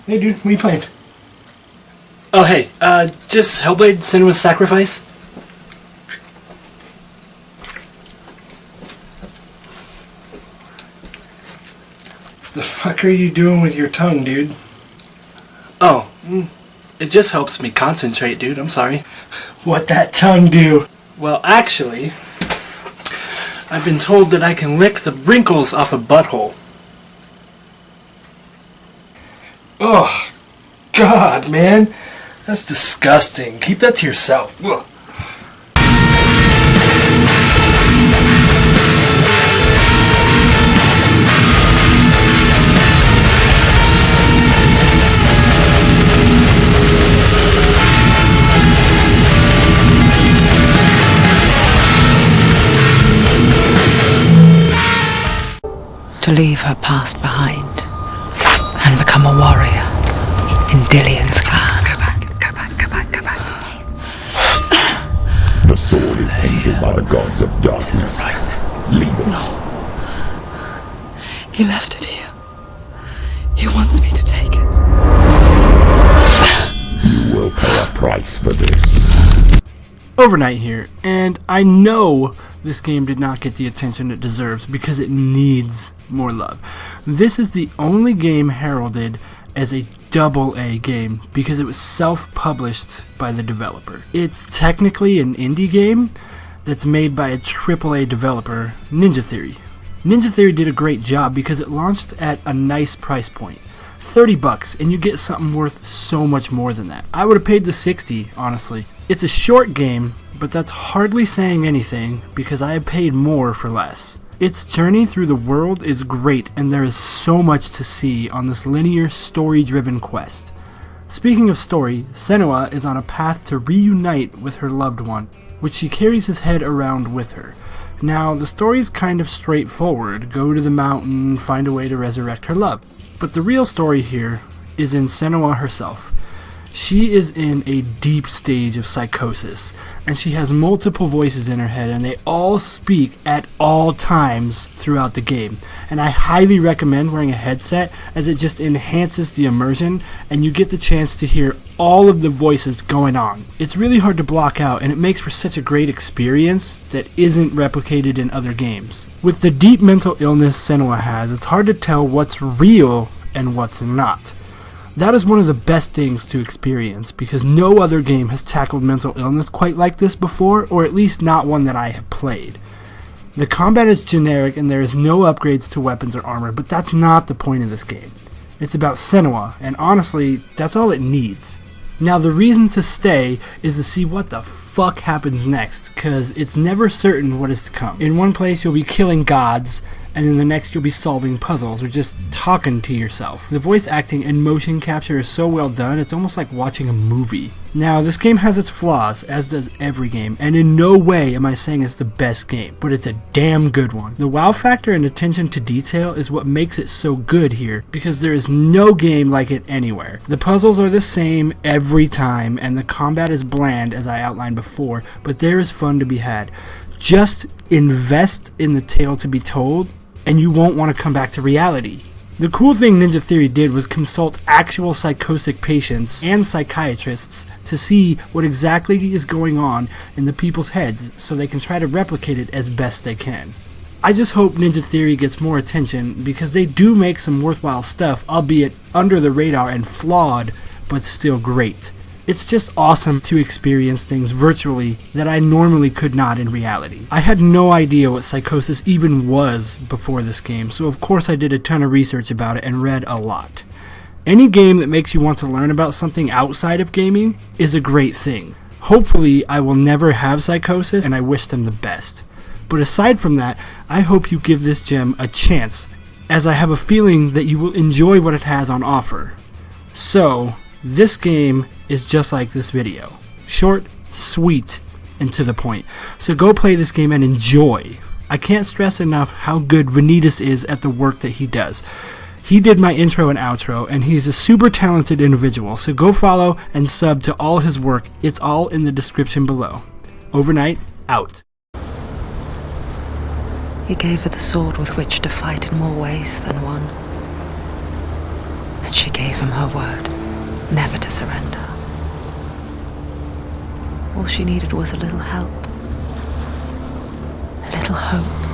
Hey dude, what are you playing? Oh hey, just Hellblade Senua's Sacrifice? The fuck are you doing with your tongue, dude? Oh, it just helps me concentrate, dude, I'm sorry. What that tongue do? Well, actually, I've been told that I can lick the wrinkles off a butthole. Oh, God, man. That's disgusting. Keep that to yourself. Ugh. To leave her past behind and become a warrior in Dillion's clan. Go back. The sword is tainted by the gods of darkness. This isn't right. Leave it. No. He left it here. He wants me to take it. You will pay a price for this. OverKnight here, and I know this game did not get the attention it deserves because it needs more love. This is the only game heralded as a AA game because it was self-published by the developer. It's technically an indie game that's made by a AAA developer, Ninja Theory. Ninja Theory did a great job because it launched at a nice price point. $30 and you get something worth so much more than that. I would have paid the $60, honestly. It's a short game, but that's hardly saying anything because I have paid more for less. Its journey through the world is great and there is so much to see on this linear story-driven quest. Speaking of story, Senua is on a path to reunite with her loved one, which she carries his head around with her. Now, the story's kind of straightforward. Go to the mountain, find a way to resurrect her love. But the real story here is in Senua herself. She is in a deep stage of psychosis, and she has multiple voices in her head, and they all speak at all times throughout the game. And I highly recommend wearing a headset, as it just enhances the immersion, and you get the chance to hear all of the voices going on. It's really hard to block out, and it makes for such a great experience that isn't replicated in other games. With the deep mental illness Senua has, it's hard to tell what's real and what's not. That is one of the best things to experience because no other game has tackled mental illness quite like this before, or at least not one that I have played. The combat is generic and there is no upgrades to weapons or armor, but that's not the point of this game. It's about Senua, and honestly, that's all it needs. Now the reason to stay is to see what the fuck happens next, cause it's never certain what is to come. In one place you'll be killing gods, and in the next you'll be solving puzzles or just talking to yourself. The voice acting and motion capture is so well done, it's almost like watching a movie. Now, this game has its flaws, as does every game, and in no way am I saying it's the best game, but it's a damn good one. The wow factor and attention to detail is what makes it so good here, because there is no game like it anywhere. The puzzles are the same every time, and the combat is bland, as I outlined before, but there is fun to be had. Just invest in the tale to be told, and you won't want to come back to reality. The cool thing Ninja Theory did was consult actual psychotic patients and psychiatrists to see what exactly is going on in the people's heads so they can try to replicate it as best they can. I just hope Ninja Theory gets more attention because they do make some worthwhile stuff, albeit under the radar and flawed, but still great. It's just awesome to experience things virtually that I normally could not in reality. I had no idea what psychosis even was before this game, so of course I did a ton of research about it and read a lot. Any game that makes you want to learn about something outside of gaming is a great thing. Hopefully I will never have psychosis, and I wish them the best. But aside from that, I hope you give this gem a chance, as I have a feeling that you will enjoy what it has on offer. So, this game is just like this video. Short, sweet, and to the point. So go play this game and enjoy. I can't stress enough how good Vanitus is at the work that he does. He did my intro and outro, and he's a super talented individual, so go follow and sub to all his work. It's all in the description below. OverKnight, out. He gave her the sword with which to fight in more ways than one. And she gave gave him her word, never to surrender. All she needed was a little help, a little hope.